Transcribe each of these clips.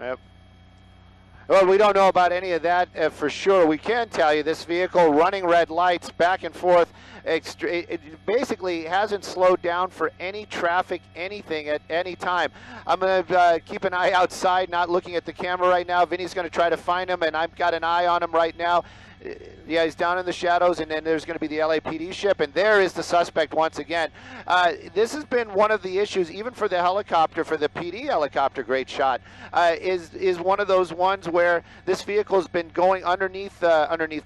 Yep. Well, we don't know about any of that for sure. We can tell you this vehicle running red lights back and forth. It basically hasn't slowed down for any traffic, anything at any time. I'm going to keep an eye outside, not looking at the camera right now. Vinny's going to try to find him, and I've got an eye on him right now. Yeah, he's down in the shadows, and then there's going to be the LAPD ship, and there is the suspect once again. This has been one of the issues, even for the helicopter, for the PD helicopter, great shot, is one of those ones where this vehicle has been going underneath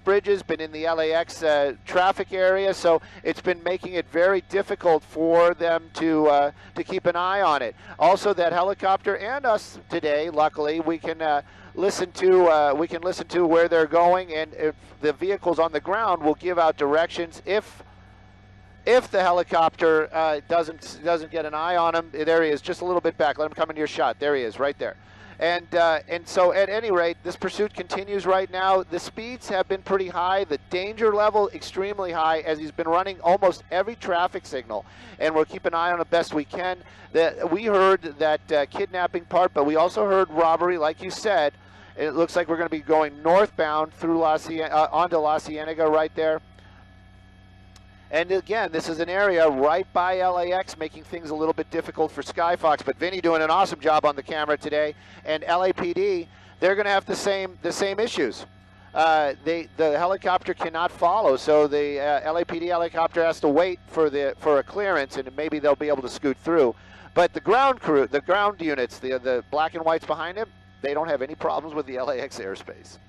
bridges, been in the LAX traffic area, so it's been making it very difficult for them to keep an eye on it. Also, that helicopter and us today, luckily, we can listen to where they're going, and if the vehicles on the ground will give out directions if the helicopter doesn't get an eye on him. There he is, just a little bit back. Let him come into your shot. There he is, right there. And so at any rate, this pursuit continues right now. The speeds have been pretty high, the danger level extremely high, as he's been running almost every traffic signal, and we'll keep an eye on it best we can. We heard that kidnapping part, but we also heard robbery, like you said. It looks like we're going to be going northbound through onto La Cienega right there. And again, this is an area right by LAX, making things a little bit difficult for Skyfox. But Vinny doing an awesome job on the camera today, and LAPD, they're going to have the same issues. The helicopter cannot follow, so the LAPD helicopter has to wait for a clearance, and maybe they'll be able to scoot through. But the ground crew, the ground units, the black and whites behind him, they don't have any problems with the LAX airspace.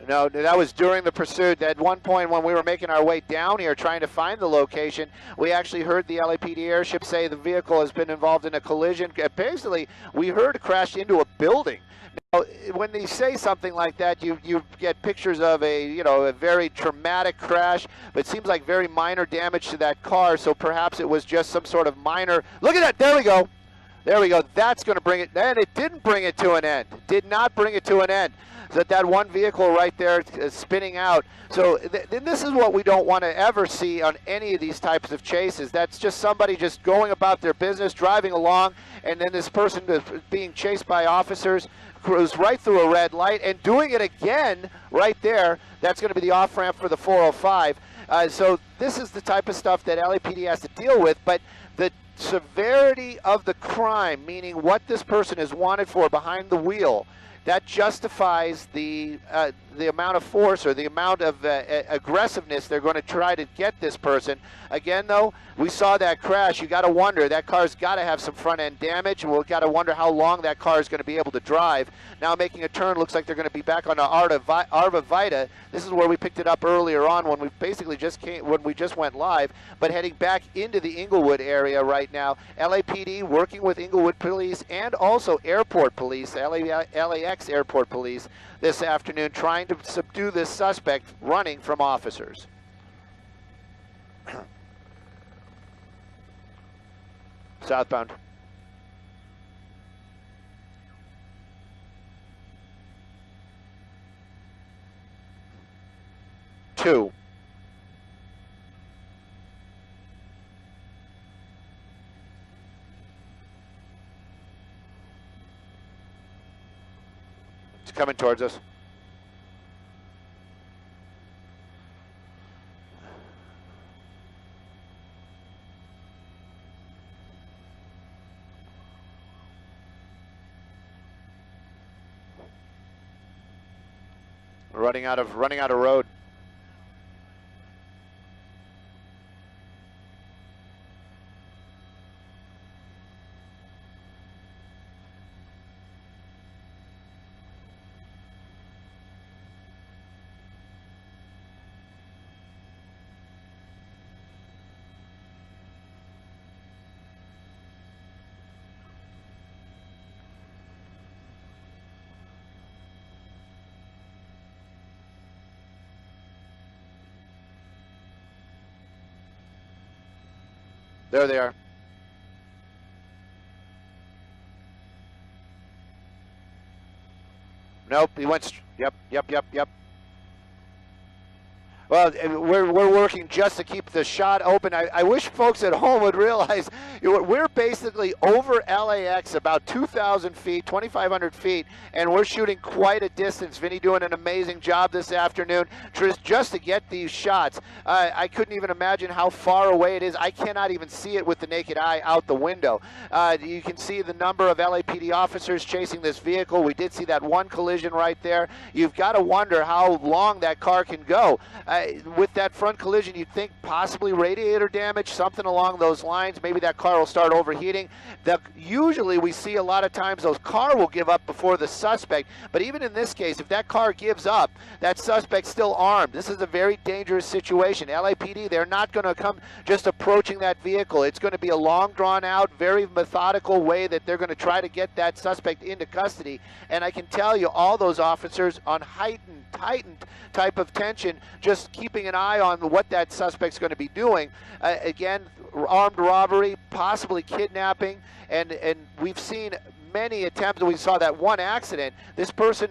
No, that was during the pursuit. At one point when we were making our way down here trying to find the location, we actually heard the LAPD airship say the vehicle has been involved in a collision. Basically, we heard it crashed into a building. Now, when they say something like that, you get pictures of a very traumatic crash, but it seems like very minor damage to that car, so perhaps it was just some sort of minor. Look at that, there we go. There we go, that's going to bring it, and it didn't bring it to an end. Did not bring it to an end. That one vehicle right there is spinning out. So this is what we don't want to ever see on any of these types of chases. That's just somebody just going about their business, driving along, and then this person is being chased by officers, cruise right through a red light, and doing it again right there. That's going to be the off-ramp for the 405. So this is the type of stuff that LAPD has to deal with, but the severity of the crime, meaning what this person is wanted for behind the wheel, that justifies the amount of force or the amount of aggressiveness they're going to try to get this person. Again, though, we saw that crash. You got to wonder, that car's got to have some front-end damage, and we've got to wonder how long that car is going to be able to drive. Now making a turn, looks like they're going to be back on the Arva Vita. This is where we picked it up earlier on when we basically when we just went live, but heading back into the Inglewood area right now. LAPD working with Inglewood Police and also Airport Police, LAX Airport Police, this afternoon, trying to subdue this suspect running from officers. Southbound. Two. It's coming towards us. Running out of road. There they are. Nope, he went. Yep. Well, we're working just to keep the shot open. I wish folks at home would realize we're basically over LAX about 2,000 feet, 2,500 feet, and we're shooting quite a distance. Vinny doing an amazing job this afternoon just to get these shots. I couldn't even imagine how far away it is. I cannot even see it with the naked eye out the window. You can see the number of LAPD officers chasing this vehicle. We did see that one collision right there. You've got to wonder how long that car can go. With that front collision, you'd think possibly radiator damage, something along those lines. Maybe that car will start overheating. Usually we see a lot of times those car will give up before the suspect, but even in this case, if that car gives up, that suspect's still armed. This is a very dangerous situation. LAPD, they're not going to come just approaching that vehicle. It's going to be a long, drawn-out, very methodical way that they're going to try to get that suspect into custody. And I can tell you, all those officers on heightened type of tension, just keeping an eye on what that suspect's going to be doing. Again, armed robbery, possibly kidnapping, and we've seen many attempts. We saw that one accident. This person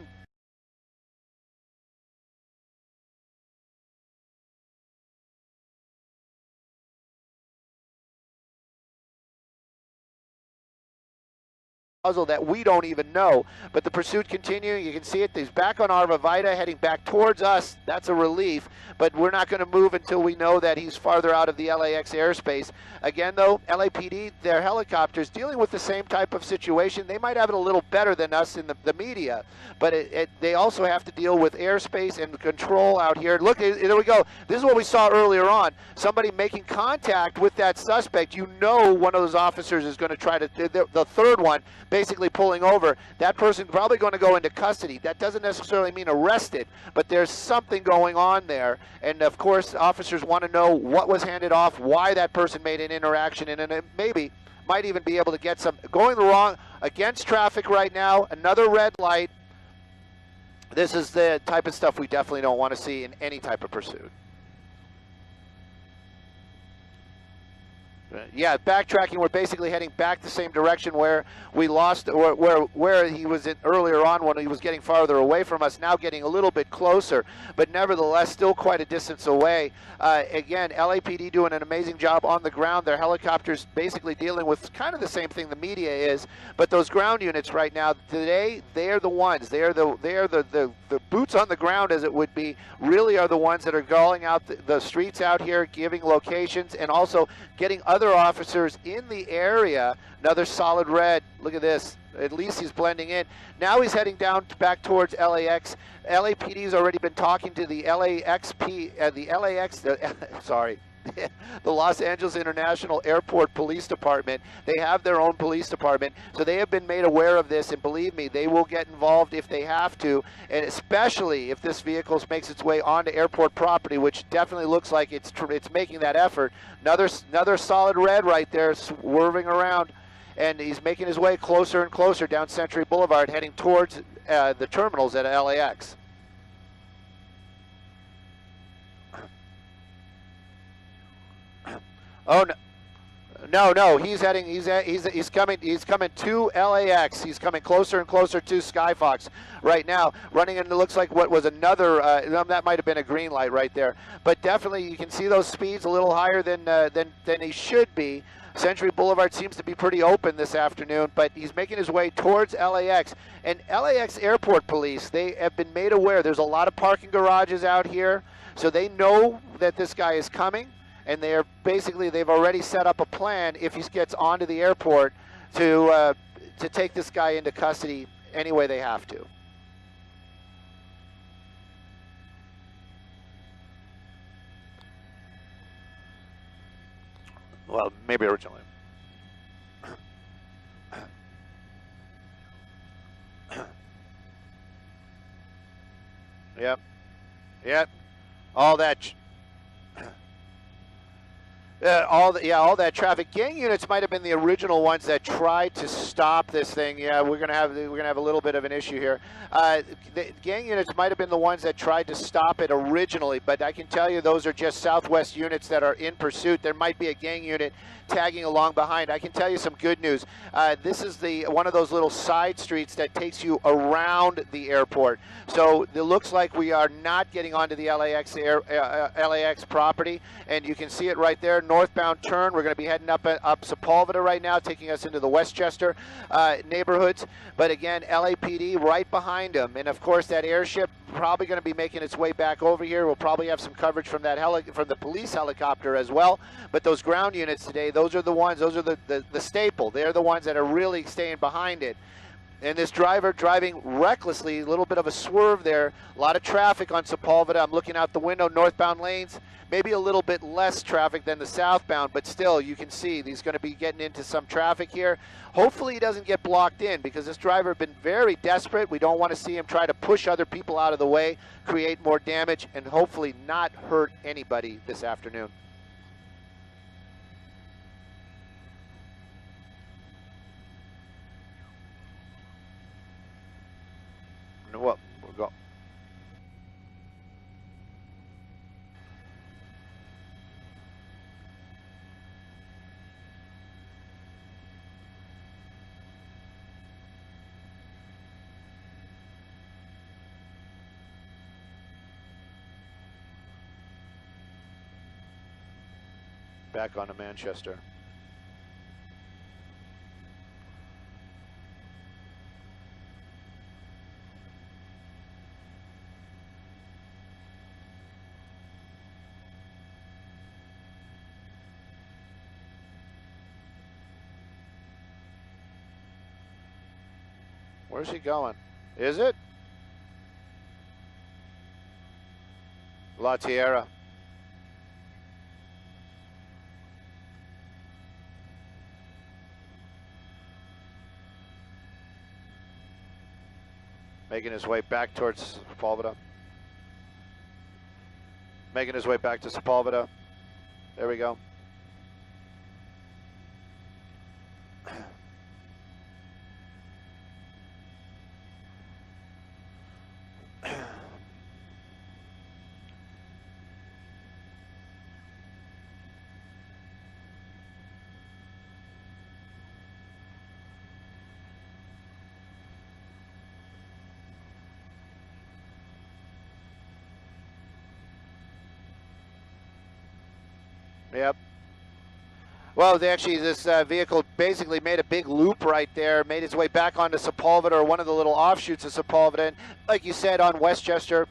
that we don't even know, but the pursuit continuing. You can see it. He's back on Arvavida, heading back towards us. That's a relief, but we're not going to move until we know that he's farther out of the LAX airspace. Again, though, LAPD, their helicopters dealing with the same type of situation. They might have it a little better than us in the media, but they also have to deal with airspace and control out here. Look, there we go. This is what we saw earlier on. Somebody making contact with that suspect. You know, one of those officers is going to try to, the third one, basically pulling over. That person probably going to go into custody. That doesn't necessarily mean arrested, but there's something going on there. And of course, officers want to know what was handed off, why that person made an interaction, and maybe might even be able to get some going the wrong against traffic right now. Another red light. This is the type of stuff we definitely don't want to see in any type of pursuit. Yeah, backtracking, we're basically heading back the same direction where we lost, where he was in earlier on when he was getting farther away from us, now getting a little bit closer, but nevertheless still quite a distance away. Again, LAPD doing an amazing job on the ground. Their helicopters basically dealing with kind of the same thing the media is, but those ground units right now, today, they're the ones. They're the boots on the ground, as it would be, really are the ones that are going out the streets out here, giving locations, and also getting other officers in the area. Another solid red. Look at this. At least he's blending in. Now he's heading down back towards LAX. LAPD's already been talking to the the Los Angeles International Airport Police Department. They have their own police department, so they have been made aware of this, and believe me, they will get involved if they have to, and especially if this vehicle makes its way onto airport property, which definitely looks like it's making that effort. Another solid red right there, swerving around, and he's making his way closer and closer down Century Boulevard, heading towards the terminals at LAX. Oh no! He's heading. He's coming to LAX. He's coming closer and closer to Skyfox right now. Running into, looks like what was another. That might have been a green light right there. But definitely, you can see those speeds a little higher than he should be. Century Boulevard seems to be pretty open this afternoon, but he's making his way towards LAX. And LAX Airport Police, they have been made aware. There's a lot of parking garages out here, so they know that this guy is coming. And they've already set up a plan if he gets onto the airport to take this guy into custody any way they have to. Well, maybe originally. Yep. All that. All that traffic. Gang units might have been the original ones that tried to stop this thing. Yeah, we're gonna have a little bit of an issue here. The gang units might have been the ones that tried to stop it originally, but I can tell you those are just Southwest units that are in pursuit. There might be a gang unit tagging along behind. I can tell you some good news. This is one of those little side streets that takes you around the airport. So it looks like we are not getting onto the LAX property, and you can see it right there. Northbound turn. We're going to be heading up Sepulveda right now, taking us into the Westchester neighborhoods. But again, LAPD right behind them, and of course that airship probably going to be making its way back over here. We'll probably have some coverage from that from the police helicopter as well. But those ground units today, those are the ones. Those are the staple. They're the ones that are really staying behind it. And this driver driving recklessly, a little bit of a swerve there. A lot of traffic on Sepulveda. I'm looking out the window, northbound lanes. Maybe a little bit less traffic than the southbound, but still, you can see he's going to be getting into some traffic here. Hopefully he doesn't get blocked in, because this driver has been very desperate. We don't want to see him try to push other people out of the way, create more damage, and hopefully not hurt anybody this afternoon. Well, we'll go. Back on to Manchester. Where's he going? Is it? La Tierra. Making his way back towards Sepulveda. Making his way back to Sepulveda. There we go. Yep. Well, this vehicle basically made a big loop right there, made its way back onto Sepulveda, or one of the little offshoots of Sepulveda, and like you said, on Westchester.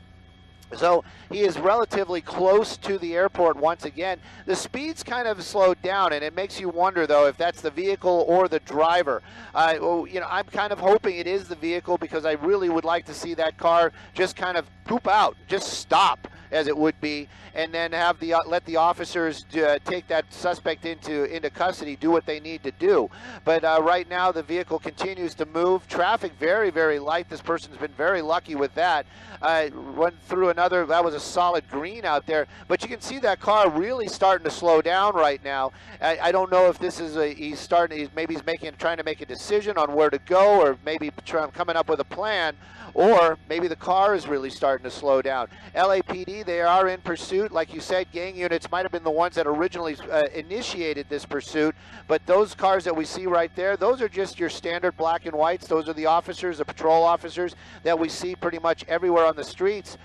So he is relatively close to the airport once again. The speed's kind of slowed down, and it makes you wonder, though, if that's the vehicle or the driver. I'm kind of hoping it is the vehicle, because I really would like to see that car just kind of poop out, just stop, as it would be, and then have let the officers take that suspect into custody, do what they need to do. But right now the vehicle continues to move. Traffic very, very light. This person's been very lucky with that. Run through another. That was a solid green out there, but you can see that car really starting to slow down right now. I don't know if this is maybe he's trying to make a decision on where to go, or maybe coming up with a plan, or maybe the car is really starting to slow down. LAPD, they are in pursuit. Like you said, gang units might have been the ones that originally initiated this pursuit, but those cars that we see right there, those are just your standard black and whites. Those are the officers, the patrol officers that we see pretty much everywhere on the streets.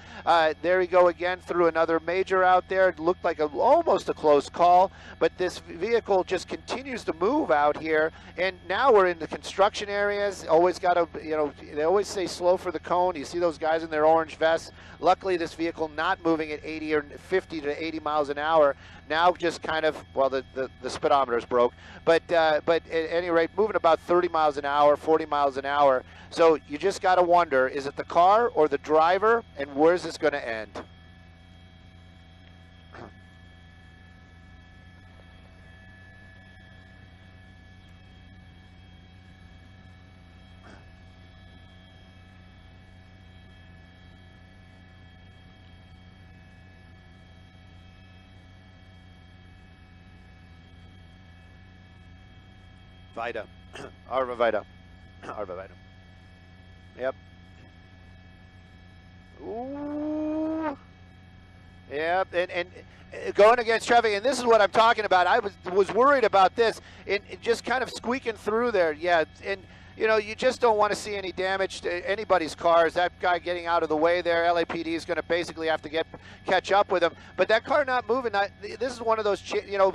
There we go again through another major out there. It looked like almost a close call, but this vehicle just continues to move out here, and now we're in the construction areas. Always got to, they always say slow for the cone. You see those guys in their orange vests. Luckily, this vehicle not moving at 80 or 50 to 80 miles an hour. Now just kind of, well, the speedometer is broke, but at any rate, moving about 30 miles an hour, 40 miles an hour. So you just got to wonder, is it the car or the driver, and where's this going to end? Vida. Arva Vida. Arva Vida. Yep. Ooh. Yep. And going against traffic, and this is what I'm talking about. I was worried about this, and just kind of squeaking through there. Yeah, and you know, you just don't want to see any damage to anybody's cars. That guy getting out of the way there, LAPD is going to basically have to catch up with him. But that car not moving, this is one of those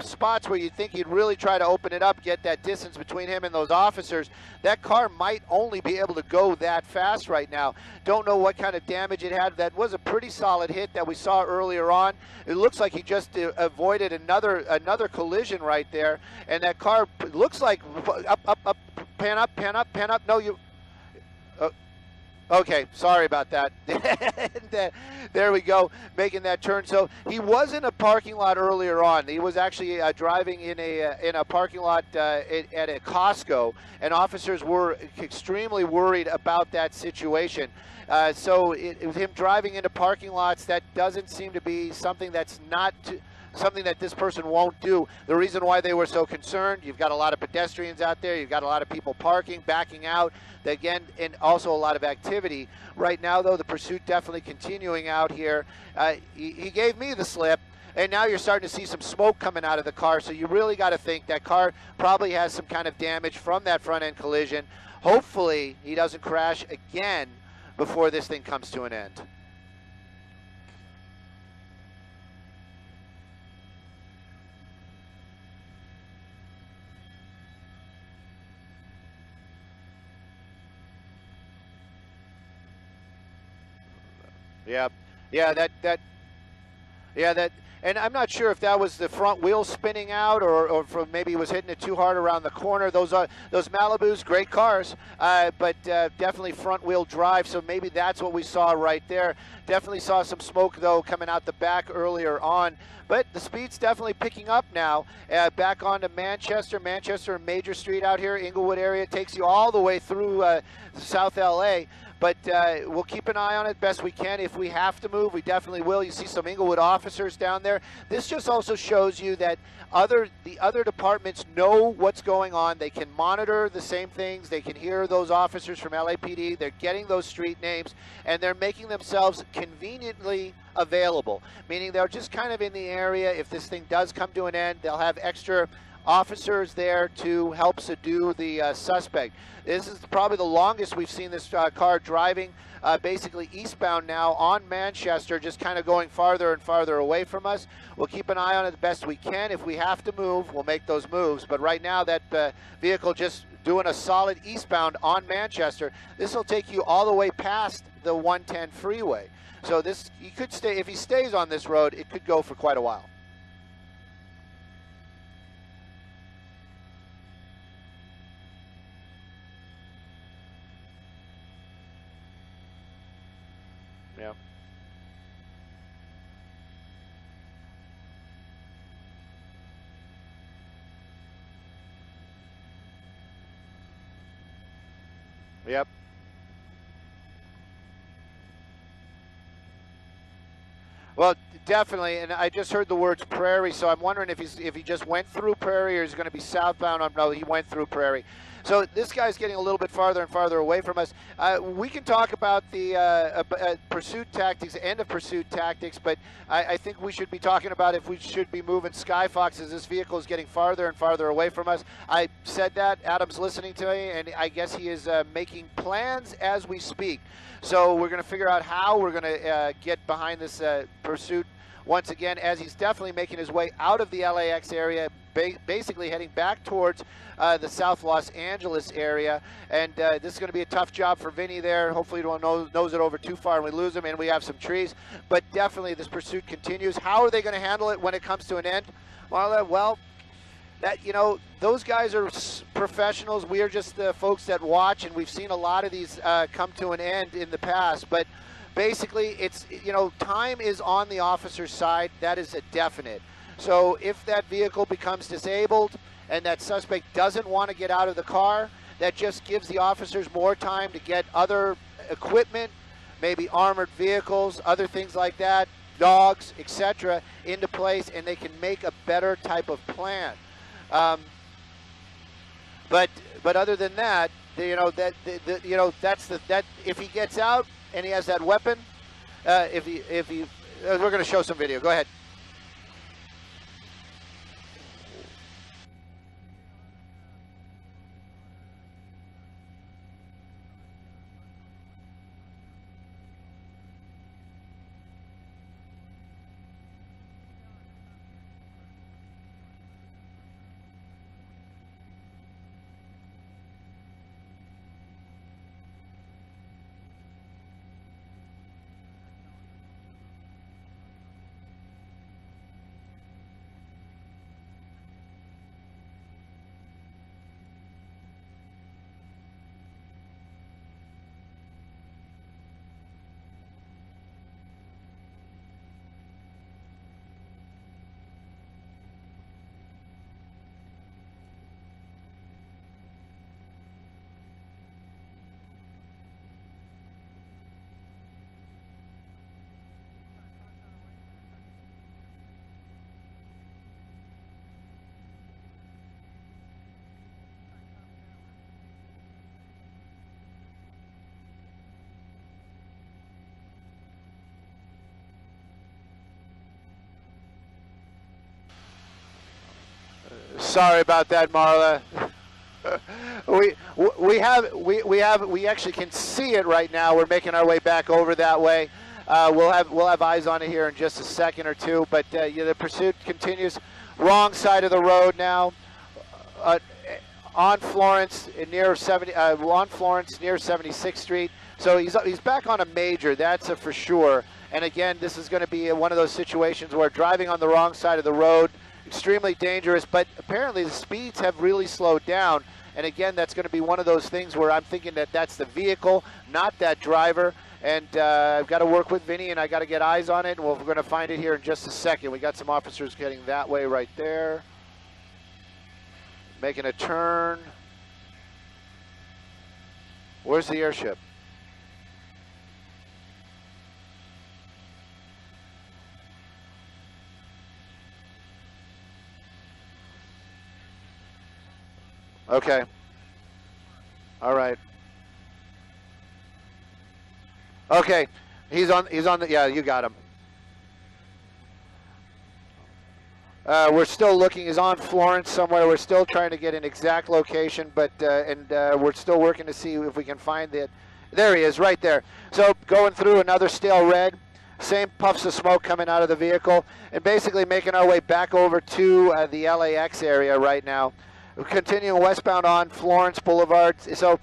spots where you think he'd really try to open it up, get that distance between him and those officers. That car might only be able to go that fast right now. Don't know what kind of damage it had. That was a pretty solid hit that we saw earlier on. It looks like he just avoided another collision right there, and that car looks like up. Pan up. No, you. Okay, sorry about that. There we go, making that turn. So he was in a parking lot earlier on. He was actually driving in a parking lot at a Costco, and officers were extremely worried about that situation. So with him driving into parking lots, that doesn't seem to be something that's not something that this person won't do. The reason why they were so concerned, you've got a lot of pedestrians out there, you've got a lot of people parking, backing out, again, and also a lot of activity. Right now, though, the pursuit definitely continuing out here. He gave me the slip, and now you're starting to see some smoke coming out of the car, so you really got to think that car probably has some kind of damage from that front-end collision. Hopefully, he doesn't crash again before this thing comes to an end. Yeah, and I'm not sure if that was the front wheel spinning out, or from maybe he was hitting it too hard around the corner. Those Malibus, great cars, but definitely front wheel drive. So maybe that's what we saw right there. Definitely saw some smoke though coming out the back earlier on. But the speed's definitely picking up now. Back onto Manchester and Major Street out here, Inglewood area, takes you all the way through South LA. But we'll keep an eye on it best we can. If we have to move, we definitely will. You see some Inglewood officers down there. This just also shows you that the other departments know what's going on. They can monitor the same things. They can hear those officers from LAPD. They're getting those street names, and they're making themselves conveniently available, meaning they're just kind of in the area. If this thing does come to an end, they'll have extra officers there to help subdue the suspect. This is probably the longest we've seen this car driving basically eastbound now on Manchester, just kind of going farther and farther away from us. We'll keep an eye on it the best we can. If we have to move, we'll make those moves. But right now, that vehicle just doing a solid eastbound on Manchester. This will take you all the way past the 110 freeway. So this, he could stay, if he stays on this road, it could go for quite a while. Yeah. Yep. Well, definitely, and I just heard the words Prairie, so I'm wondering if he just went through Prairie or he's going to be southbound. No, he went through Prairie. So this guy's getting a little bit farther and farther away from us. We can talk about the pursuit tactics, end of pursuit tactics, but I think we should be talking about if we should be moving Skyfox as this vehicle is getting farther and farther away from us. I said that. Adam's listening to me, and I guess he is making plans as we speak. So we're going to figure out how we're going to get behind this pursuit once again, as he's definitely making his way out of the LAX area, basically heading back towards the South Los Angeles area. And this is going to be a tough job for Vinny there. Hopefully he don't nose it over too far and we lose him and we have some trees. But definitely this pursuit continues. How are they going to handle it when it comes to an end, Marla? Well, those guys are professionals. We are just the folks that watch, and we've seen a lot of these come to an end in the past. But basically, it's, time is on the officer's side. That is a definite. So if that vehicle becomes disabled and that suspect doesn't want to get out of the car, that just gives the officers more time to get other equipment, maybe armored vehicles, other things like that, dogs, etc., into place, and they can make a better type of plan. But other than that, that if he gets out and he has that weapon, we're going to show some video. Go ahead. Sorry about that, Marla. we actually can see it right now. We're making our way back over that way. We'll have eyes on it here in just a second or two. But the pursuit continues. Wrong side of the road now. On Florence near 76th Street. So he's back on a major. That's for sure. And again, this is going to be one of those situations where driving on the wrong side of the road, extremely dangerous, but apparently the speeds have really slowed down. And again, that's going to be one of those things where I'm thinking that that's the vehicle, not that driver. And I've got to work with Vinny, and I got to get eyes on it. And we're going to find it here in just a second. We got some officers getting that way right there, making a turn. Where's the airship? Okay. All right. Okay. He's on the, yeah, you got him. We're still looking. He's on Florence somewhere. We're still trying to get an exact location, but we're still working to see if we can find it. There he is, right there. So going through another stale red, same puffs of smoke coming out of the vehicle, and basically making our way back over to the LAX area right now. We're continuing westbound on Florence Boulevard. So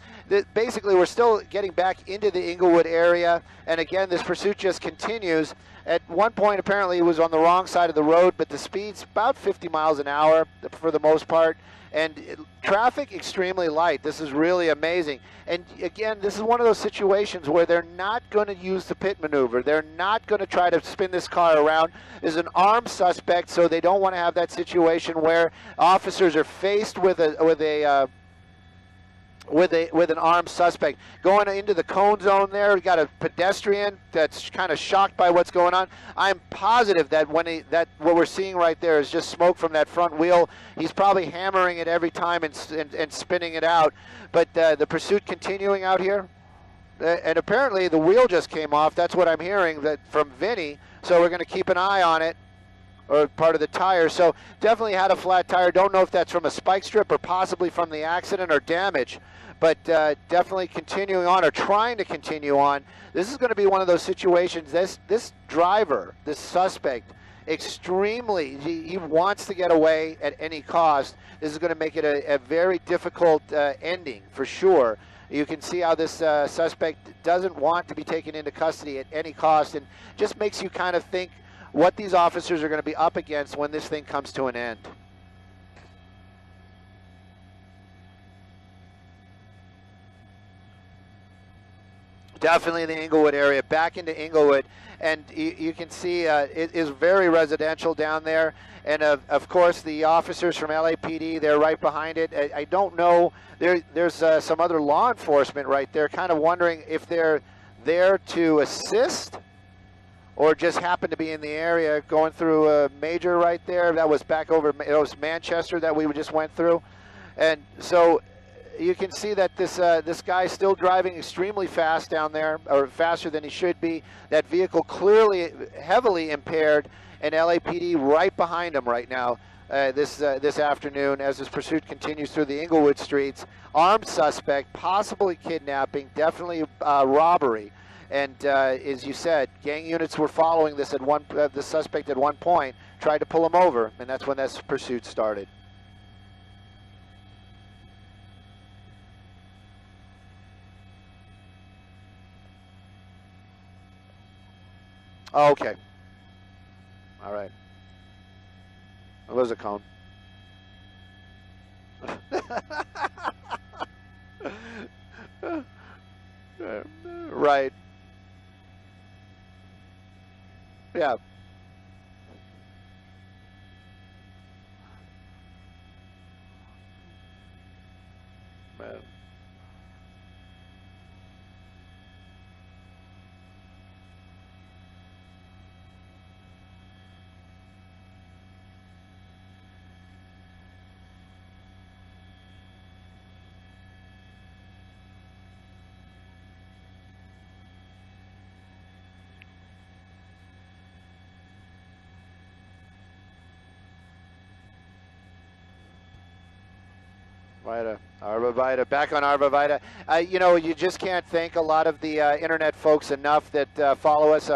basically we're still getting back into the Inglewood area. And again, this pursuit just continues. At one point, apparently, it was on the wrong side of the road, but the speed's about 50 miles an hour for the most part. And traffic extremely light. This is really amazing. And again, this is one of those situations where they're not going to use the pit maneuver. They're not going to try to spin this car around. There's an armed suspect, so they don't want to have that situation where officers are faced with an armed suspect. Going into the cone zone there, we got a pedestrian that's kind of shocked by what's going on. I'm positive that what we're seeing right there is just smoke from that front wheel. He's probably hammering it every time and spinning it out. But the pursuit continuing out here. And apparently the wheel just came off. That's what I'm hearing from Vinny. So we're going to keep an eye on it, or part of the tire. So definitely had a flat tire. Don't know if that's from a spike strip or possibly from the accident or damage. But definitely continuing on, or trying to continue on. This is going to be one of those situations. This driver, this suspect, extremely, he wants to get away at any cost. This is going to make it a very difficult ending for sure. You can see how this suspect doesn't want to be taken into custody at any cost, and just makes you kind of think what these officers are going to be up against when this thing comes to an end. Definitely the Inglewood area, back into Inglewood, and you can see it is very residential down there. And of course, the officers from LAPD, they're right behind it. I don't know, there's some other law enforcement right there, kind of wondering if they're there to assist or just happen to be in the area, going through a major right there. That was back over, it was Manchester that we just went through. And so you can see that this guy's still driving extremely fast down there, or faster than he should be. That vehicle clearly heavily impaired, and LAPD right behind him right now this afternoon as this pursuit continues through the Inglewood streets. Armed suspect, possibly kidnapping, definitely robbery. And as you said, gang units were following this the suspect at one point, tried to pull him over, and that's when this pursuit started. Oh, okay. All right. It was a cone. Right. Yeah. Man. Arborvitae, back on Arborvitae. You know, you just can't thank a lot of the internet folks enough that follow us,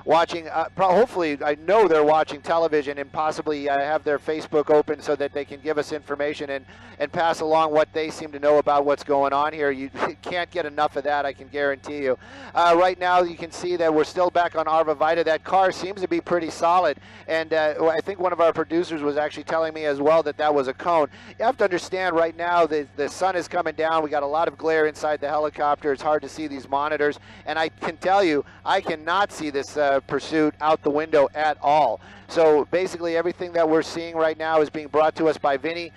watching. Hopefully, I know they're watching television and possibly have their Facebook open so that they can give us information and pass along what they seem to know about what's going on here. You can't get enough of that, I can guarantee you. Right now, you can see that we're still back on Arborvitae. That car seems to be pretty solid, and I think one of our producers was actually telling me as well that that was a cone. You have to understand right now the sun is coming down. We got a lot of glare inside the helicopter. It's hard to see these monitors, and I can tell you I cannot see this pursuit out the window at all. So basically everything that we're seeing right now is being brought to us by Vinny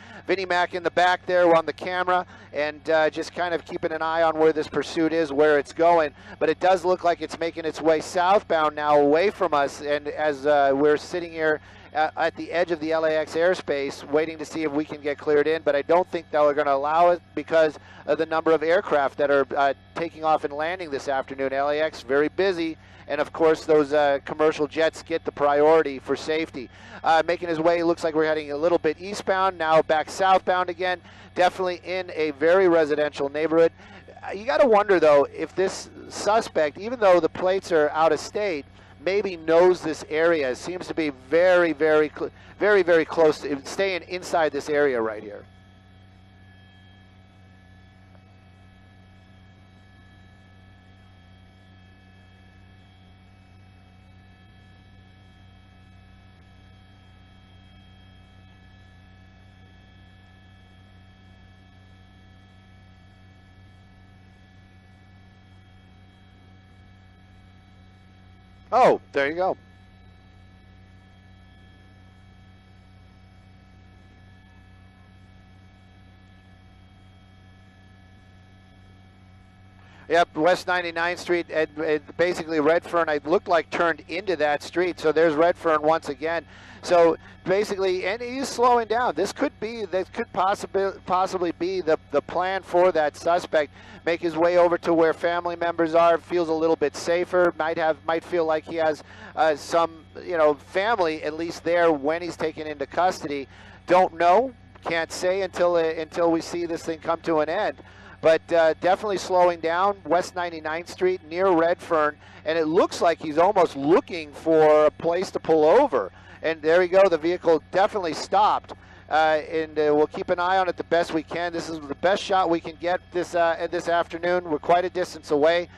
Mac in the back there on the camera, and just kind of keeping an eye on where this pursuit is, where it's going. But it does look like it's making its way southbound now away from us, and as we're sitting here at the edge of the LAX airspace waiting to see if we can get cleared in, but I don't think they're going to allow it because of the number of aircraft that are taking off and landing this afternoon. LAX very busy, and of course those commercial jets get the priority for safety. Making his way, looks like we're heading a little bit eastbound, now back southbound again, definitely in a very residential neighborhood. You got to wonder though if this suspect, even though the plates are out of state, maybe knows this area. It seems to be very, very close to staying inside this area right here. Oh, there you go. Yep, West 99th Street, and basically Redfern, I looked like turned into that street, so there's Redfern once again. So basically, and he's slowing down. This could possibly be the plan for that suspect. Make his way over to where family members are, feels a little bit safer, might feel like he has some, family at least there when he's taken into custody. Don't know, can't say until we see this thing come to an end. But definitely slowing down, West 99th Street near Redfern, and it looks like he's almost looking for a place to pull over. And there you go, the vehicle definitely stopped. And we'll keep an eye on it the best we can. This is the best shot we can get this afternoon. We're quite a distance away.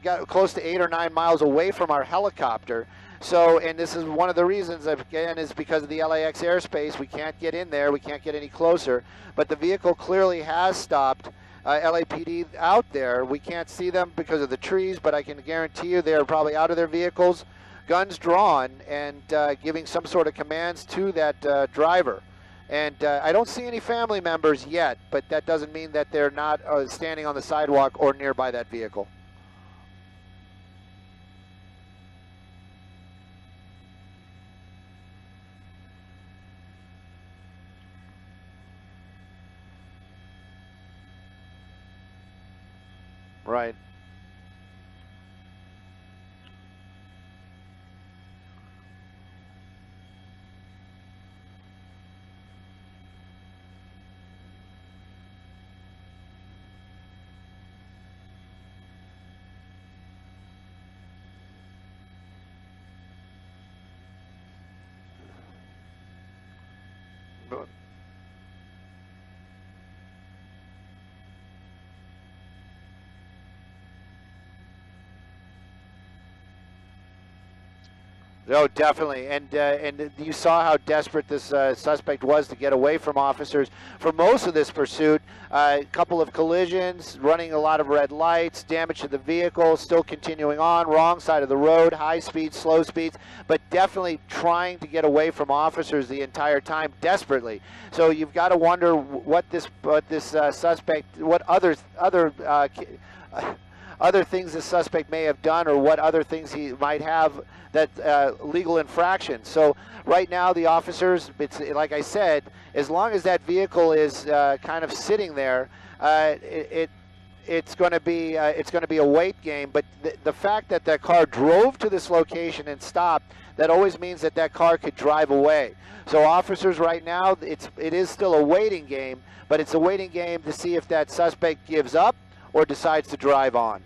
Got close to 8 or 9 miles away from our helicopter. So, and this is one of the reasons, again, is because of the LAX airspace. We can't get in there. We can't get any closer. But the vehicle clearly has stopped. LAPD out there. We can't see them because of the trees, but I can guarantee you they're probably out of their vehicles, guns drawn, and giving some sort of commands to that driver. And I don't see any family members yet, but that doesn't mean that they're not standing on the sidewalk or nearby that vehicle. Right. Oh, definitely, and you saw how desperate this suspect was to get away from officers for most of this pursuit. A couple of collisions, running a lot of red lights, damage to the vehicle, still continuing on, wrong side of the road, high speeds, slow speeds, but definitely trying to get away from officers the entire time, desperately. So you've got to wonder what this suspect, what other things the suspect may have done, or what other things he might have that legal infractions. So right now the officers, it's like I said, as long as that vehicle is kind of sitting there, it's going to be a wait game. But the fact that that car drove to this location and stopped, that always means that that car could drive away. So officers right now, it is still a waiting game, but it's a waiting game to see if that suspect gives up or decides to drive on.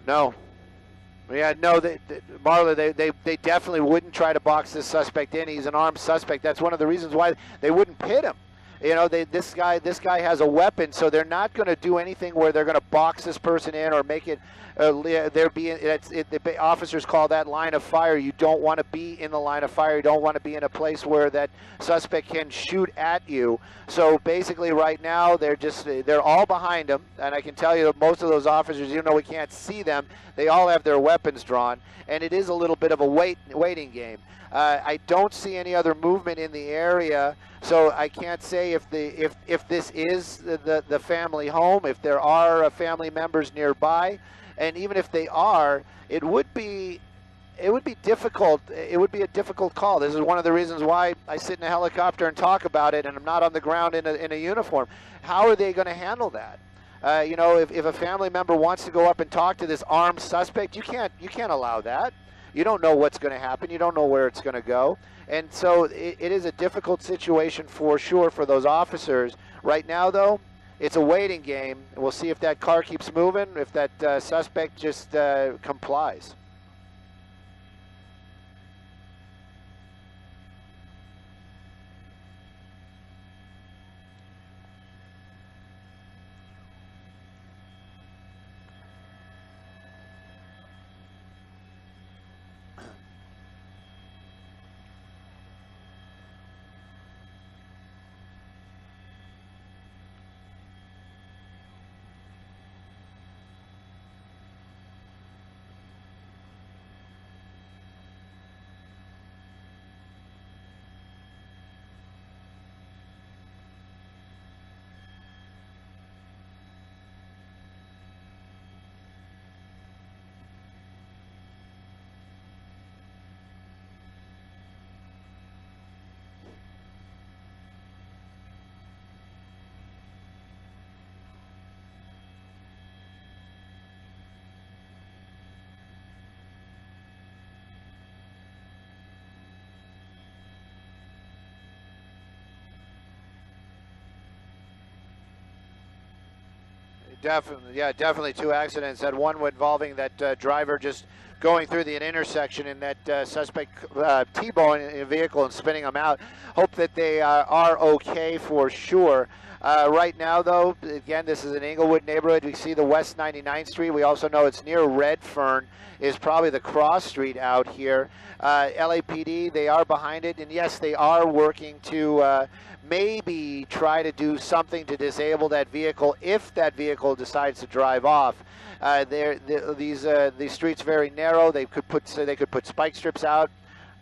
No. Yeah, no, Marla, they definitely wouldn't try to box this suspect in. He's an armed suspect. That's one of the reasons why they wouldn't pit him. You know, this guy has a weapon, so they're not going to do anything where they're going to box this person in or make it. The officers call that line of fire. You don't want to be in the line of fire. You don't want to be in a place where that suspect can shoot at you. So basically, right now they're all behind him, and I can tell you that most of those officers, even though we can't see them, they all have their weapons drawn, and it is a little bit of a waiting game. I don't see any other movement in the area, so I can't say if this is the family home, if there are family members nearby, and even if they are, it would be difficult. It would be a difficult call. This is one of the reasons why I sit in a helicopter and talk about it, and I'm not on the ground in a uniform. How are they going to handle that? You know, if a family member wants to go up and talk to this armed suspect, you can't allow that. You don't know what's going to happen. You don't know where it's going to go. And so it is a difficult situation for sure for those officers. Right now, though, it's a waiting game. We'll see if that car keeps moving, if that suspect just complies. Definitely, yeah, definitely two accidents. That one involving that driver just going through the intersection and that suspect T-boning a vehicle and spinning them out. Hope that they are okay for sure. Right now, though, again, this is an Inglewood neighborhood. We see the West 99th Street. We also know it's near Redfern, is probably the cross street out here. LAPD, they are behind it, and yes, they are working to maybe try to do something to disable that vehicle if that vehicle decides to drive off. These streets very narrow. They could put spike strips out.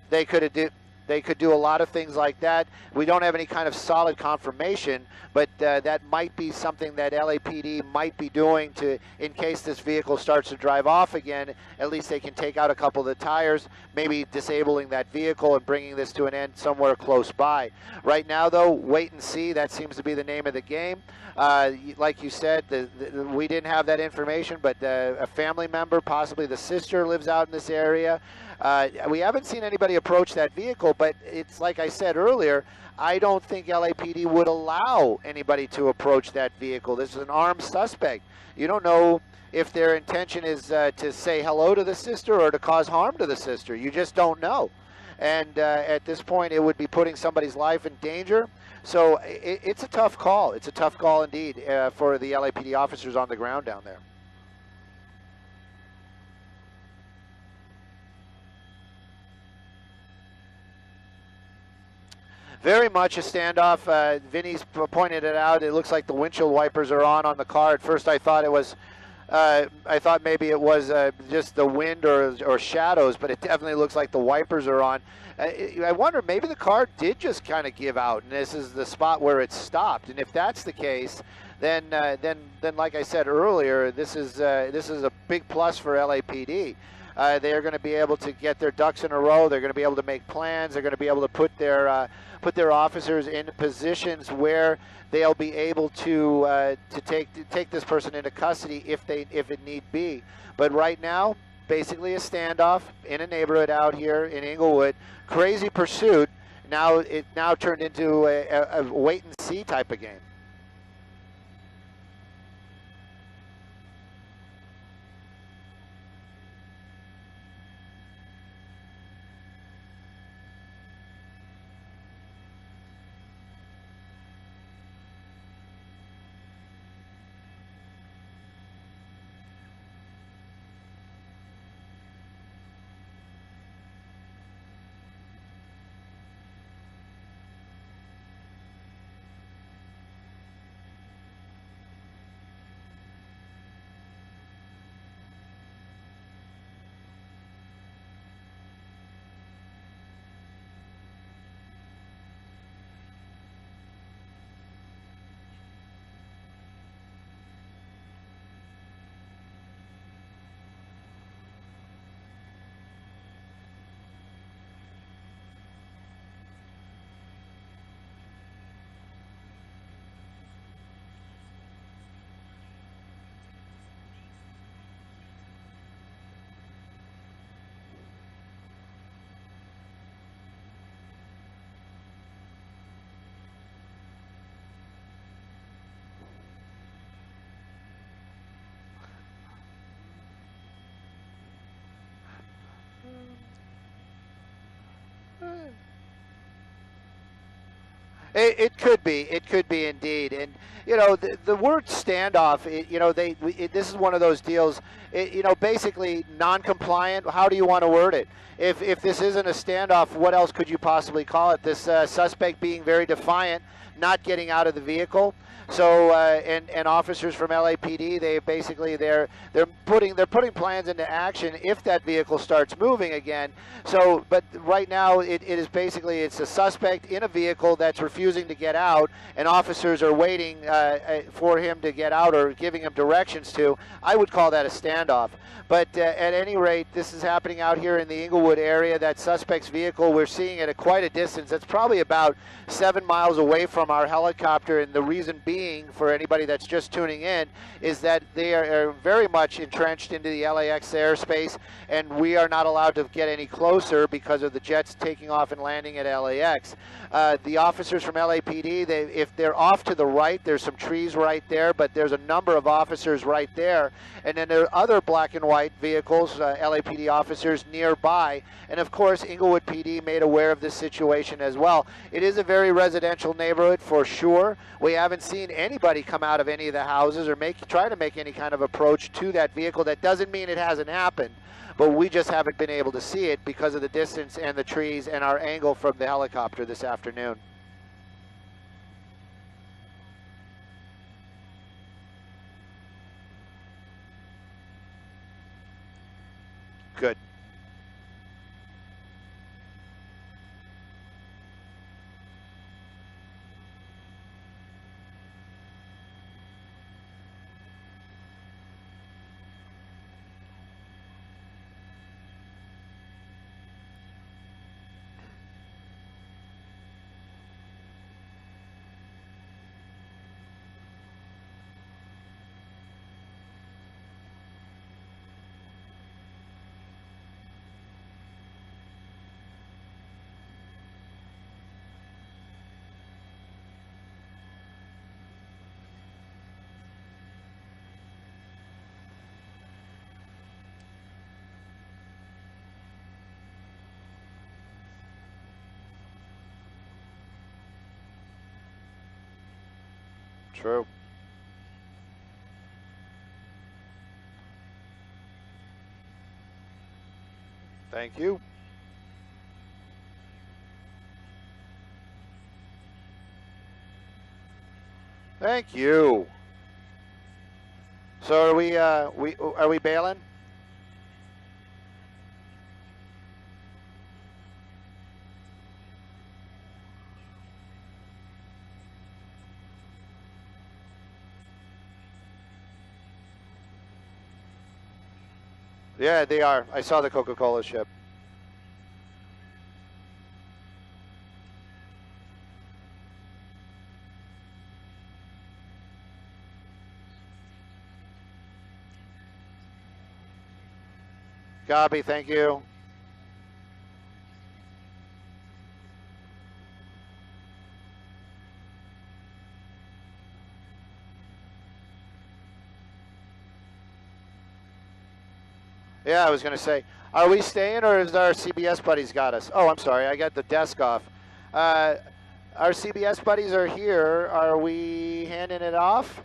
They could They could do a lot of things like that. We don't have any kind of solid confirmation, but that might be something that LAPD might be doing to, in case this vehicle starts to drive off again, at least they can take out a couple of the tires, maybe disabling that vehicle and bringing this to an end somewhere close by. Right now, though, wait and see. That seems to be the name of the game. Like you said, we didn't have that information, but a family member, possibly the sister, lives out in this area. We haven't seen anybody approach that vehicle, but it's like I said earlier, I don't think LAPD would allow anybody to approach that vehicle. This is an armed suspect. You don't know if their intention is to say hello to the sister or to cause harm to the sister. You just don't know. And at this point, it would be putting somebody's life in danger. So it's a tough call. It's a tough call indeed for the LAPD officers on the ground down there. Very much a standoff. Vinny's pointed it out. It looks like the windshield wipers are on the car. At first, I thought it was, maybe it was just the wind or shadows, but it definitely looks like the wipers are on. I wonder, maybe the car did just kind of give out, and this is the spot where it stopped. And if that's the case, then like I said earlier, this is a big plus for LAPD. They're going to be able to get their ducks in a row. They're going to be able to make plans. They're going to be able to put their officers in positions where they'll be able to take this person into custody if it need be. But right now, basically a standoff in a neighborhood out here in Inglewood. Crazy pursuit. Now it turned into a wait and see type of game. It could be. It could be indeed. And, you know, the word standoff, this is one of those deals, basically non-compliant. How do you want to word it? If this isn't a standoff, what else could you possibly call it? This suspect being very defiant, not getting out of the vehicle. So and officers from LAPD, they're putting plans into action if that vehicle starts moving again. So, but right now it is basically it's a suspect in a vehicle that's refusing to get out, and officers are waiting for him to get out or giving him directions to. I would call that a standoff. But at any rate, this is happening out here in the Inglewood area. That suspect's vehicle, we're seeing it at quite a distance. It's probably about 7 miles away from our helicopter, and the reason being, for anybody that's just tuning in, is that they are very much entrenched into the LAX airspace, and we are not allowed to get any closer because of the jets taking off and landing at LAX. The officers from LAPD, if they're off to the right, there's some trees right there, but there's a number of officers right there, and then there are other black and white vehicles, LAPD officers nearby, and of course Inglewood PD made aware of this situation as well. It is a very residential neighborhood for sure. We haven't seen anybody come out of any of the houses or try to make any kind of approach to that vehicle. That doesn't mean it hasn't happened, but we just haven't been able to see it because of the distance and the trees and our angle from the helicopter this afternoon. Good. True. Thank you. Thank you. So are we bailing? Yeah, they are. I saw the Coca-Cola ship. Copy, thank you. Yeah, I was going to say, are we staying or is our CBS buddies got us? Oh, I'm sorry, I got the desk off. Our CBS buddies are here. Are we handing it off?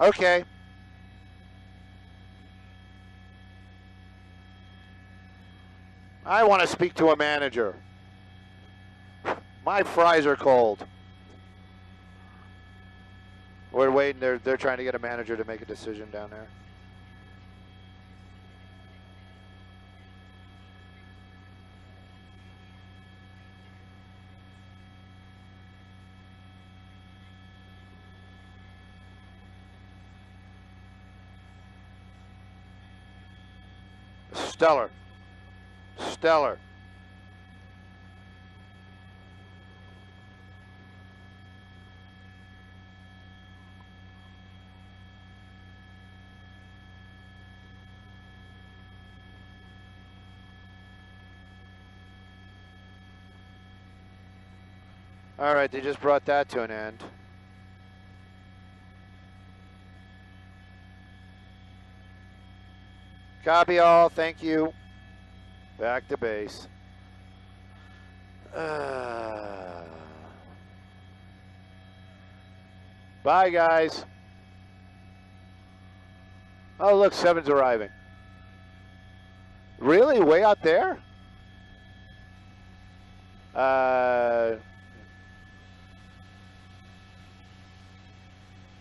Okay. I want to speak to a manager. My fries are cold. We're waiting. They're trying to get a manager to make a decision down there. Stellar. Stellar. All right, they just brought that to an end. Copy all, thank you. Back to base. Bye, guys. Oh, look, 7's arriving. Really? Way out there?